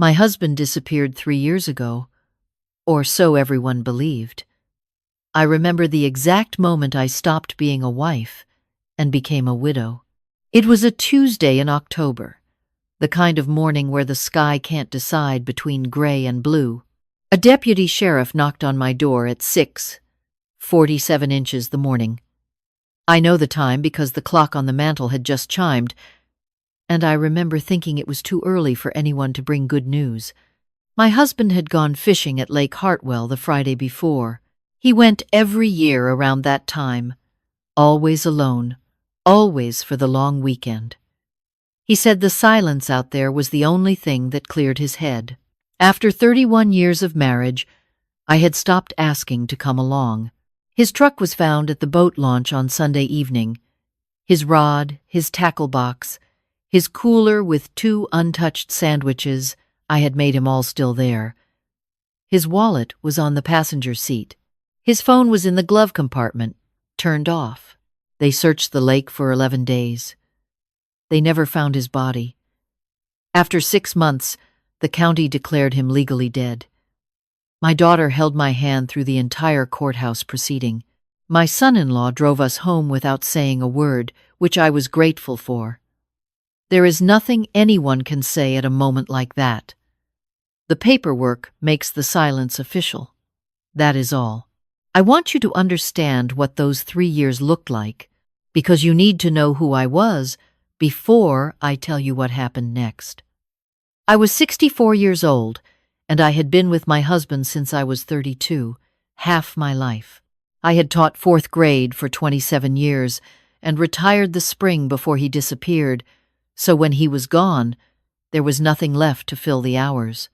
My husband disappeared 3 years ago, or so everyone believed. I remember the exact moment I stopped being a wife and became a widow. It was a Tuesday in October, the kind of morning where the sky can't decide between gray and blue. A deputy sheriff knocked on my door at 6:47 the morning. I know the time because the clock on the mantel had just chimed, and I remember thinking it was too early for anyone to bring good news. My husband had gone fishing at Lake Hartwell the Friday before. He went every year around that time, always alone, always for the long weekend. He said the silence out there was the only thing that cleared his head. After 31 years of marriage, I had stopped asking to come along. His truck was found at the boat launch on Sunday evening. His rod, his tackle box, his cooler with 2 untouched sandwiches, I had made him all still there. His wallet was on the passenger seat. His phone was in the glove compartment, turned off. They searched the lake for 11 days. They never found his body. After 6 months, the county declared him legally dead. My daughter held my hand through the entire courthouse proceeding. My son-in-law drove us home without saying a word, which I was grateful for. There is nothing anyone can say at a moment like that. The paperwork makes the silence official. That is all. I want you to understand what those 3 years looked like, because you need to know who I was before I tell you what happened next. I was 64 years old, and I had been with my husband since I was 32, half my life. I had taught 4th grade for 27 years and retired the spring before he disappeared, so when he was gone, there was nothing left to fill the hours.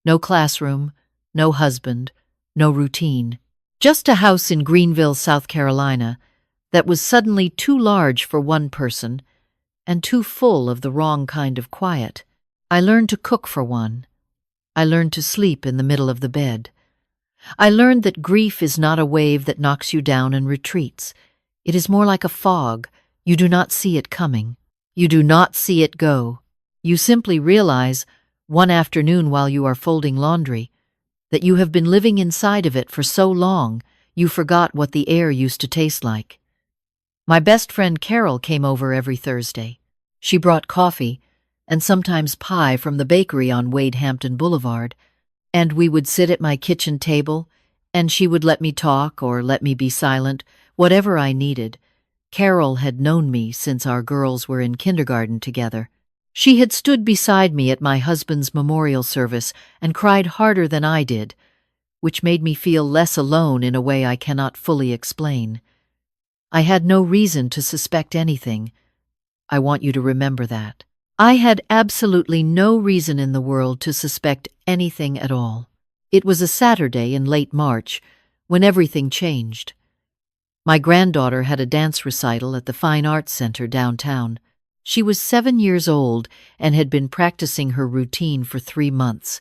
No classroom, no husband, no routine. Just a house in Greenville, South Carolina, that was suddenly too large for one person and too full of the wrong kind of quiet. I learned to cook for one. I learned to sleep in the middle of the bed. I learned that grief is not a wave that knocks you down and retreats. It is more like a fog. You do not see it coming. You do not see it go. You simply realize, one afternoon while you are folding laundry, that you have been living inside of it for so long, you forgot what the air used to taste like. My best friend Carol came over every Thursday. She brought coffee and sometimes pie from the bakery on Wade Hampton Boulevard, and we would sit at my kitchen table, and she would let me talk or let me be silent, whatever I needed. Carol had known me since our girls were in kindergarten together. She had stood beside me at my husband's memorial service and cried harder than I did, which made me feel less alone in a way I cannot fully explain. I had no reason to suspect anything. I want you to remember that. I had absolutely no reason in the world to suspect anything at all. It was a Saturday in late March when everything changed. My granddaughter had a dance recital at the Fine Arts Center downtown. She was 7 years old and had been practicing her routine for 3 months,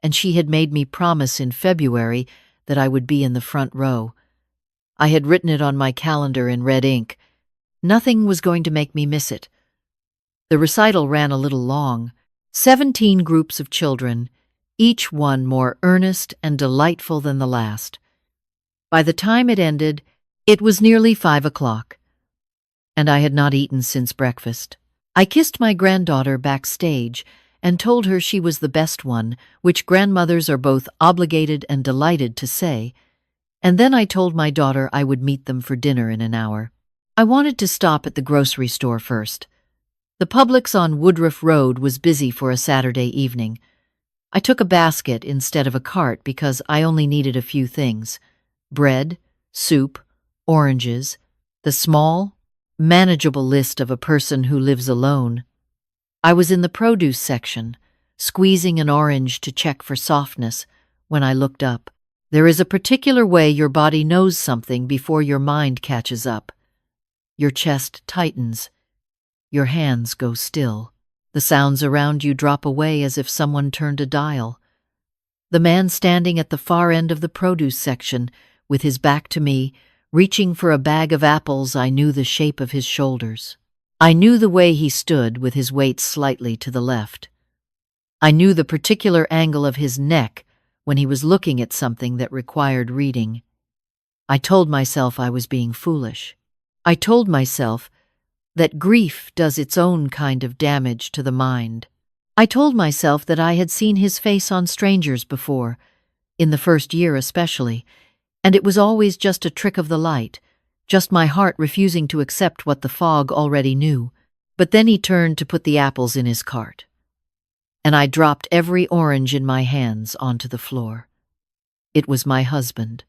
and she had made me promise in February that I would be in the front row. I had written it on my calendar in red ink. Nothing was going to make me miss it. The recital ran a little long. 17 groups of children, each one more earnest and delightful than the last. By the time it ended, it was nearly 5 o'clock, and I had not eaten since breakfast. I kissed my granddaughter backstage and told her she was the best one, which grandmothers are both obligated and delighted to say, and then I told my daughter I would meet them for dinner in an hour. I wanted to stop at the grocery store first. The Publix on Woodruff Road was busy for a Saturday evening. I took a basket instead of a cart because I only needed a few things: bread, soup, oranges, the small, manageable list of a person who lives alone. I was in the produce section, squeezing an orange to check for softness, when I looked up. There is a particular way your body knows something before your mind catches up. Your chest tightens. Your hands go still. The sounds around you drop away as if someone turned a dial. The man standing at the far end of the produce section, with his back to me, reaching for a bag of apples, I knew the shape of his shoulders. I knew the way he stood with his weight slightly to the left. I knew the particular angle of his neck when he was looking at something that required reading. I told myself I was being foolish. I told myself that grief does its own kind of damage to the mind. I told myself that I had seen his face on strangers before, in the first year especially, and it was always just a trick of the light, just my heart refusing to accept what the fog already knew. But then he turned to put the apples in his cart, and I dropped every orange in my hands onto the floor. It was my husband.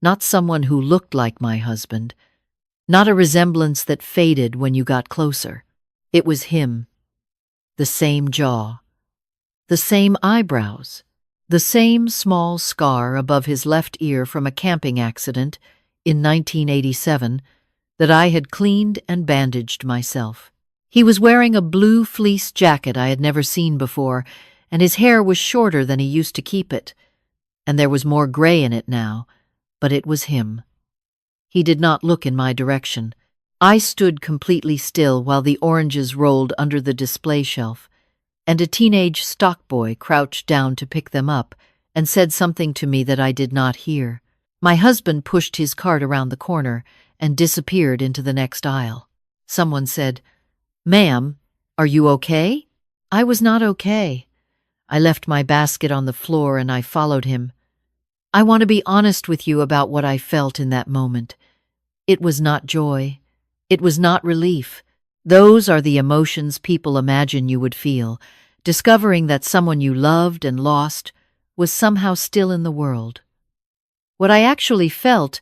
Not someone who looked like my husband, not a resemblance that faded when you got closer. It was him. The same jaw, the same eyebrows, the same small scar above his left ear from a camping accident in 1987 that I had cleaned and bandaged myself. He was wearing a blue fleece jacket I had never seen before, and his hair was shorter than he used to keep it, and there was more gray in it now, but it was him. He did not look in my direction. I stood completely still while the oranges rolled under the display shelf, and a teenage stockboy crouched down to pick them up and said something to me that I did not hear. My husband pushed his cart around the corner and disappeared into the next aisle. Someone said, "Ma'am, are you okay?" I was not okay. I left my basket on the floor and I followed him. I want to be honest with you about what I felt in that moment. It was not joy. It was not relief. Those are the emotions people imagine you would feel, discovering that someone you loved and lost was somehow still in the world. What I actually felt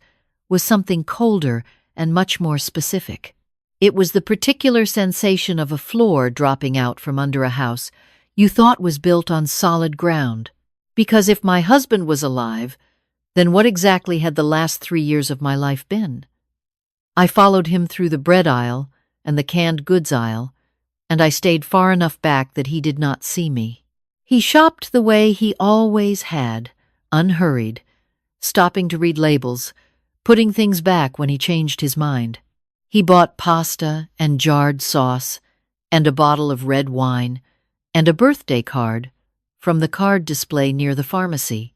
was something colder and much more specific. It was the particular sensation of a floor dropping out from under a house you thought was built on solid ground. Because if my husband was alive, then what exactly had the last 3 years of my life been? I followed him through the bread aisle and the canned goods aisle, and I stayed far enough back that he did not see me. He shopped the way he always had, unhurried, stopping to read labels, putting things back when he changed his mind. He bought pasta and jarred sauce and a bottle of red wine and a birthday card from the card display near the pharmacy.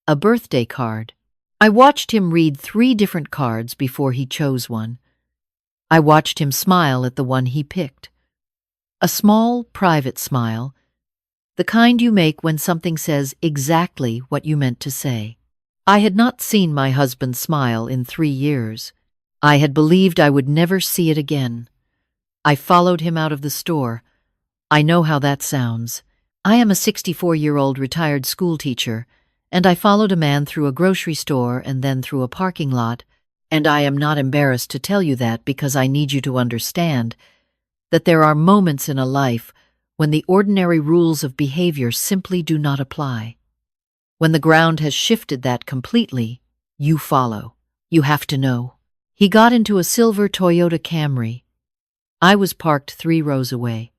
A birthday card. I watched him read 3 different cards before he chose one. I watched him smile at the one he picked. A small, private smile, the kind you make when something says exactly what you meant to say. I had not seen my husband smile in 3 years. I had believed I would never see it again. I followed him out of the store. I know how that sounds. I am a 64-year-old retired schoolteacher, and I followed a man through a grocery store and then through a parking lot, and I am not embarrassed to tell you that because I need you to understand that there are moments in a life when the ordinary rules of behavior simply do not apply. When the ground has shifted that completely, you follow. You have to know. He got into a silver Toyota Camry. I was parked 3 rows away.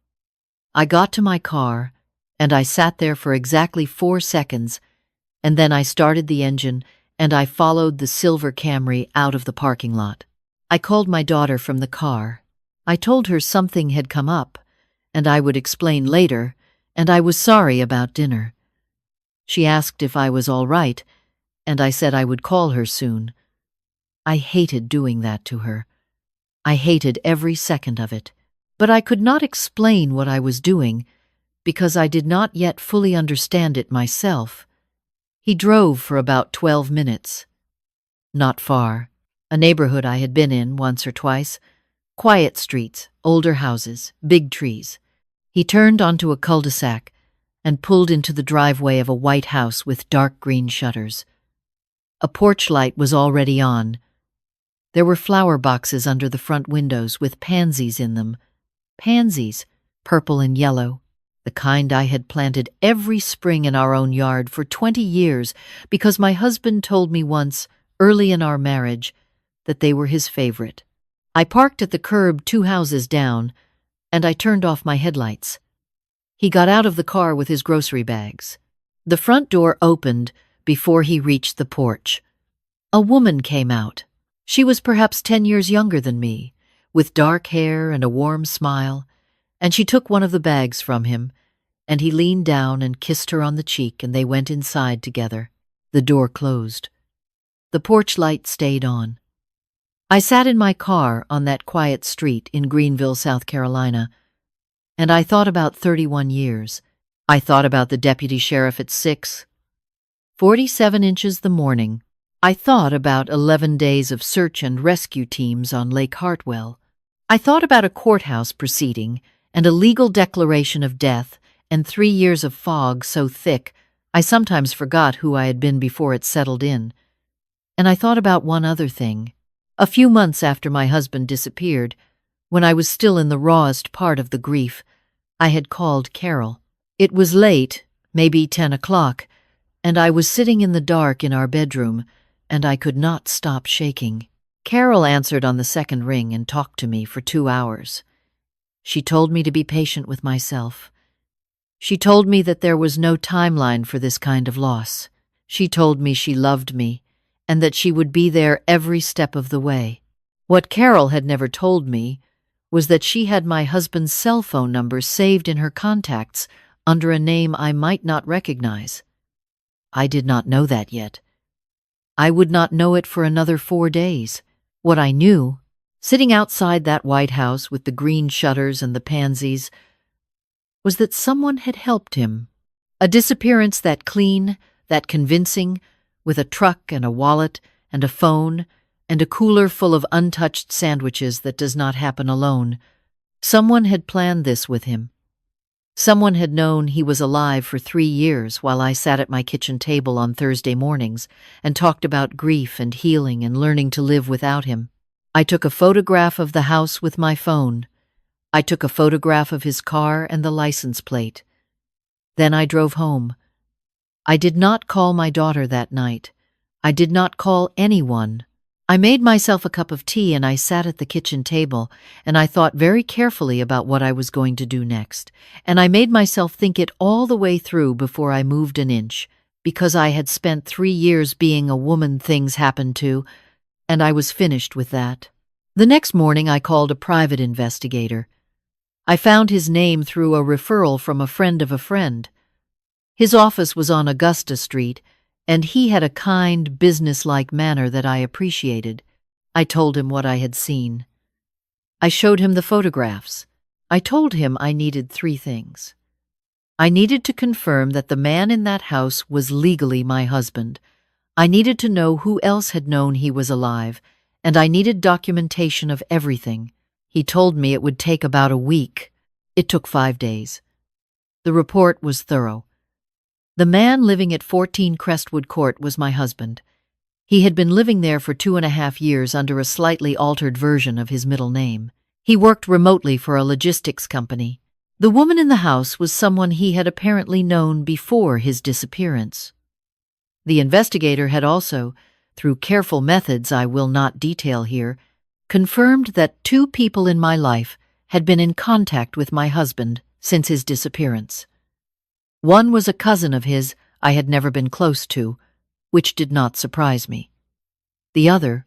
I got to my car, and I sat there for exactly 4 seconds, and then I started the engine, and I followed the silver Camry out of the parking lot. I called my daughter from the car. I told her something had come up, and I would explain later, and I was sorry about dinner. She asked if I was all right, and I said I would call her soon. I hated doing that to her. I hated every second of it. But I could not explain what I was doing because I did not yet fully understand it myself. He drove for about 12 minutes. Not far. A neighborhood I had been in once or twice. Quiet streets, older houses, big trees. He turned onto a cul-de-sac and pulled into the driveway of a white house with dark green shutters. A porch light was already on. There were flower boxes under the front windows with pansies in them. Pansies, purple and yellow. The kind I had planted every spring in our own yard for 20 years because my husband told me once, early in our marriage, that they were his favorite. I parked at the curb 2 houses down, and I turned off my headlights. He got out of the car with his grocery bags. The front door opened before he reached the porch. A woman came out. She was perhaps 10 years younger than me, with dark hair and a warm smile, and she took one of the bags from him, and he leaned down and kissed her on the cheek, and they went inside together. The door closed. The porch light stayed on. I sat in my car on that quiet street in Greenville, South Carolina, and I thought about 31 years. I thought about the deputy sheriff at 6:47 the morning. I thought about 11 days of search and rescue teams on Lake Hartwell. I thought about a courthouse proceeding and a legal declaration of death and 3 years of fog so thick I sometimes forgot who I had been before it settled in. And I thought about one other thing. A few months after my husband disappeared, when I was still in the rawest part of the grief, I had called Carol. It was late, maybe 10 o'clock, and I was sitting in the dark in our bedroom, and I could not stop shaking. Carol answered on the second ring and talked to me for 2 hours. She told me to be patient with myself. She told me that there was no timeline for this kind of loss. She told me she loved me and that she would be there every step of the way. What Carol had never told me was that she had my husband's cell phone number saved in her contacts under a name I might not recognize. I did not know that yet. I would not know it for another 4 days. What I knew, sitting outside that White House with the green shutters and the pansies, was that someone had helped him. A disappearance that clean, that convincing, with a truck and a wallet and a phone and a cooler full of untouched sandwiches that does not happen alone. Someone had planned this with him. Someone had known he was alive for 3 years while I sat at my kitchen table on Thursday mornings and talked about grief and healing and learning to live without him. I took a photograph of the house with my phone. I took a photograph of his car and the license plate. Then I drove home. I did not call my daughter that night. I did not call anyone. I made myself a cup of tea and I sat at the kitchen table and I thought very carefully about what I was going to do next. And I made myself think it all the way through before I moved an inch, because I had spent 3 years being a woman things happened to, and I was finished with that. The next morning I called a private investigator. I found his name through a referral from a friend of a friend. His office was on Augusta Street, and he had a kind, businesslike manner that I appreciated. I told him what I had seen. I showed him the photographs. I told him I needed 3 things. I needed to confirm that the man in that house was legally my husband. I needed to know who else had known he was alive, and I needed documentation of everything. He told me it would take about a week. It took 5 days. The report was thorough. The man living at 14 Crestwood Court was my husband. He had been living there for 2.5 years under a slightly altered version of his middle name. He worked remotely for a logistics company. The woman in the house was someone he had apparently known before his disappearance. The investigator had also, through careful methods I will not detail here, confirmed that 2 people in my life had been in contact with my husband since his disappearance. One was a cousin of his I had never been close to, which did not surprise me. The other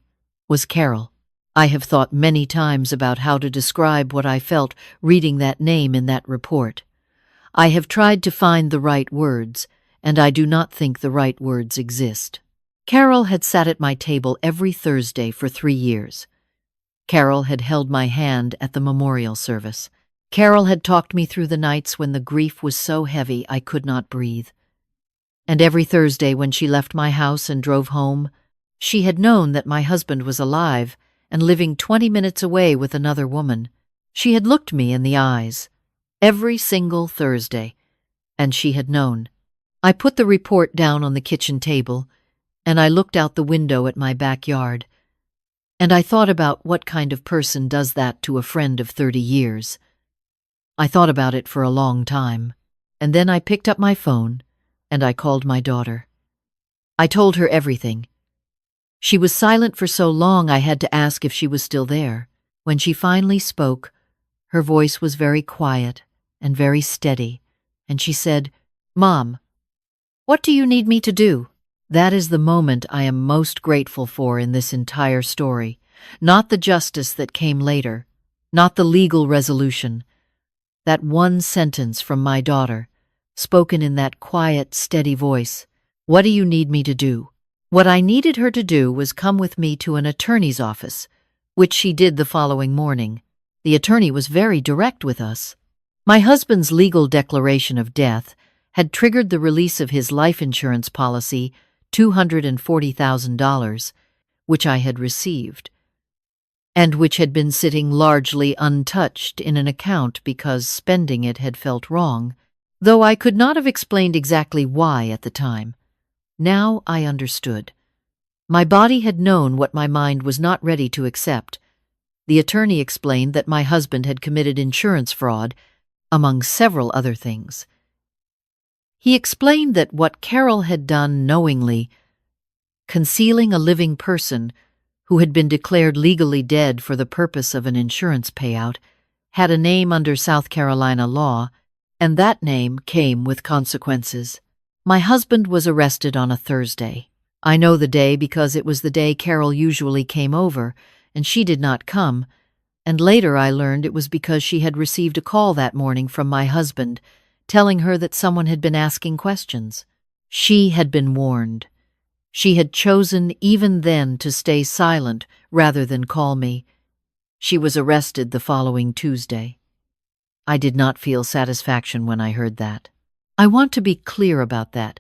was Carol. I have thought many times about how to describe what I felt reading that name in that report. I have tried to find the right words, and I do not think the right words exist. Carol had sat at my table every Thursday for 3 years. Carol had held my hand at the memorial service. Carol had talked me through the nights when the grief was so heavy I could not breathe. And every Thursday when she left my house and drove home, she had known that my husband was alive and living 20 minutes away with another woman. She had looked me in the eyes every single Thursday, and she had known. I put the report down on the kitchen table, and I looked out the window at my backyard, and I thought about what kind of person does that to a friend of 30 years. I thought about it for a long time, and then I picked up my phone and I called my daughter. I told her everything. She was silent for so long I had to ask if she was still there. When she finally spoke, her voice was very quiet and very steady, and she said, "Mom, what do you need me to do?" That is the moment I am most grateful for in this entire story, not the justice that came later, not the legal resolution. That one sentence from my daughter, spoken in that quiet, steady voice. "What do you need me to do?" What I needed her to do was come with me to an attorney's office, which she did the following morning. The attorney was very direct with us. My husband's legal declaration of death had triggered the release of his life insurance policy, $240,000, which I had received, and which had been sitting largely untouched in an account because spending it had felt wrong, though I could not have explained exactly why at the time. Now I understood. My body had known what my mind was not ready to accept. The attorney explained that my husband had committed insurance fraud, among several other things. He explained that what Carol had done knowingly, concealing a living person who had been declared legally dead for the purpose of an insurance payout, had a name under South Carolina law, and that name came with consequences. My husband was arrested on a Thursday. I know the day because it was the day Carol usually came over, and she did not come, and later I learned it was because she had received a call that morning from my husband, telling her that someone had been asking questions. She had been warned. She had chosen even then to stay silent rather than call me. She was arrested the following Tuesday. I did not feel satisfaction when I heard that. I want to be clear about that,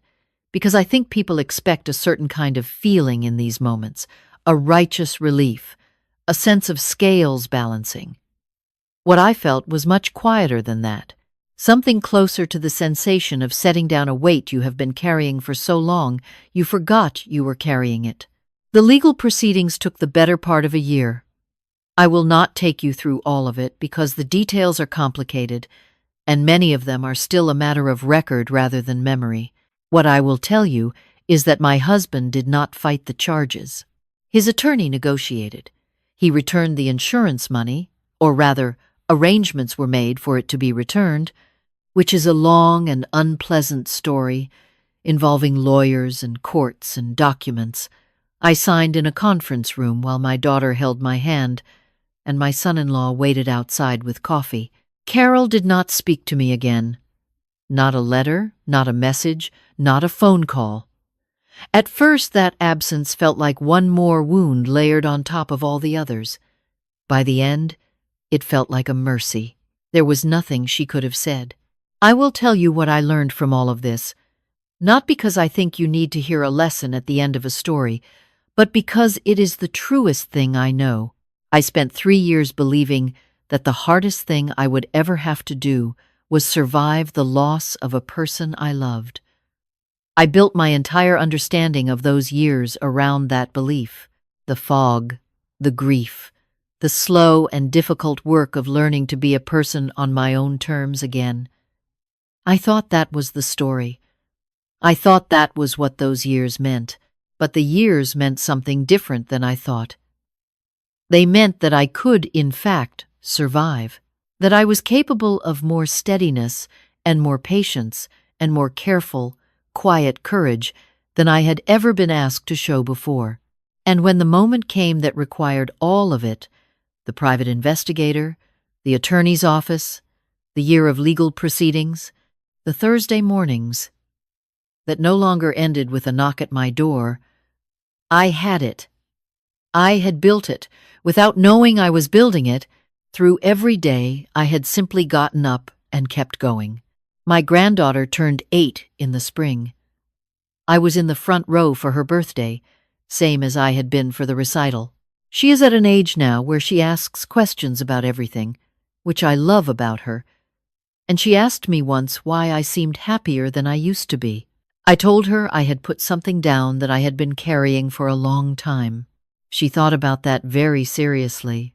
because I think people expect a certain kind of feeling in these moments, a righteous relief, a sense of scales balancing. What I felt was much quieter than that, something closer to the sensation of setting down a weight you have been carrying for so long you forgot you were carrying it. The legal proceedings took the better part of a year. I will not take you through all of it because the details are complicated, and many of them are still a matter of record rather than memory. What I will tell you is that my husband did not fight the charges. His attorney negotiated. He returned the insurance money, or rather, arrangements were made for it to be returned, which is a long and unpleasant story involving lawyers and courts and documents. I signed in a conference room while my daughter held my hand, and my son-in-law waited outside with coffee. Carol did not speak to me again. Not a letter, not a message, not a phone call. At first, that absence felt like one more wound layered on top of all the others. By the end, it felt like a mercy. There was nothing she could have said. I will tell you what I learned from all of this, not because I think you need to hear a lesson at the end of a story, but because it is the truest thing I know. I spent 3 years believing that the hardest thing I would ever have to do was survive the loss of a person I loved. I built my entire understanding of those years around that belief. The fog, the grief, the slow and difficult work of learning to be a person on my own terms again. I thought that was the story. I thought that was what those years meant, but the years meant something different than I thought. They meant that I could, in fact, survive, that I was capable of more steadiness and more patience and more careful, quiet courage than I had ever been asked to show before. And when the moment came that required all of it, the private investigator, the attorney's office, the year of legal proceedings, the Thursday mornings, that no longer ended with a knock at my door, I had it. I had built it, without knowing I was building it. Through every day, I had simply gotten up and kept going. My granddaughter turned 8 in the spring. I was in the front row for her birthday, same as I had been for the recital. She is at an age now where she asks questions about everything, which I love about her, and she asked me once why I seemed happier than I used to be. I told her I had put something down that I had been carrying for a long time. She thought about that very seriously,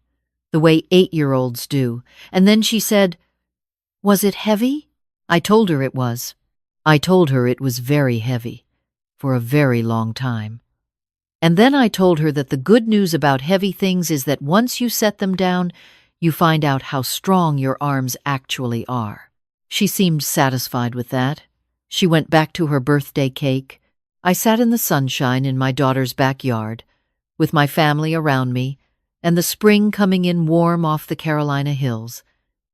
the way 8-year-olds do, and then she said, "Was it heavy?" I told her it was. I told her it was very heavy, for a very long time. And then I told her that the good news about heavy things is that once you set them down, you find out how strong your arms actually are. She seemed satisfied with that. She went back to her birthday cake. I sat in the sunshine in my daughter's backyard, with my family around me, and the spring coming in warm off the Carolina hills.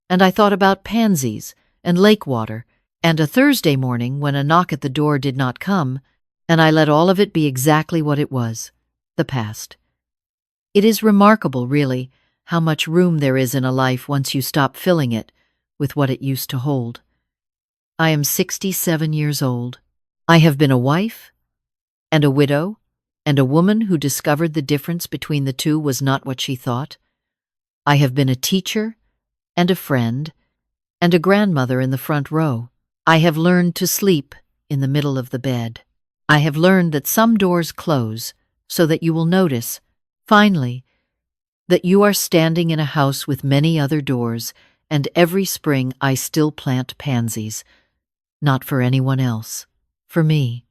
And I thought about pansies and lake water And a Thursday morning when a knock at the door did not come, and I let all of it be exactly what it was, the past. It is remarkable, really, how much room there is in a life once you stop filling it with what it used to hold. I am 67 years old. I have been a wife and a widow and a woman who discovered the difference between the two was not what she thought. I have been a teacher and a friend and a grandmother in the front row. I have learned to sleep in the middle of the bed. I have learned that some doors close so that you will notice, finally, that you are standing in a house with many other doors, and every spring I still plant pansies. Not for anyone else, for me.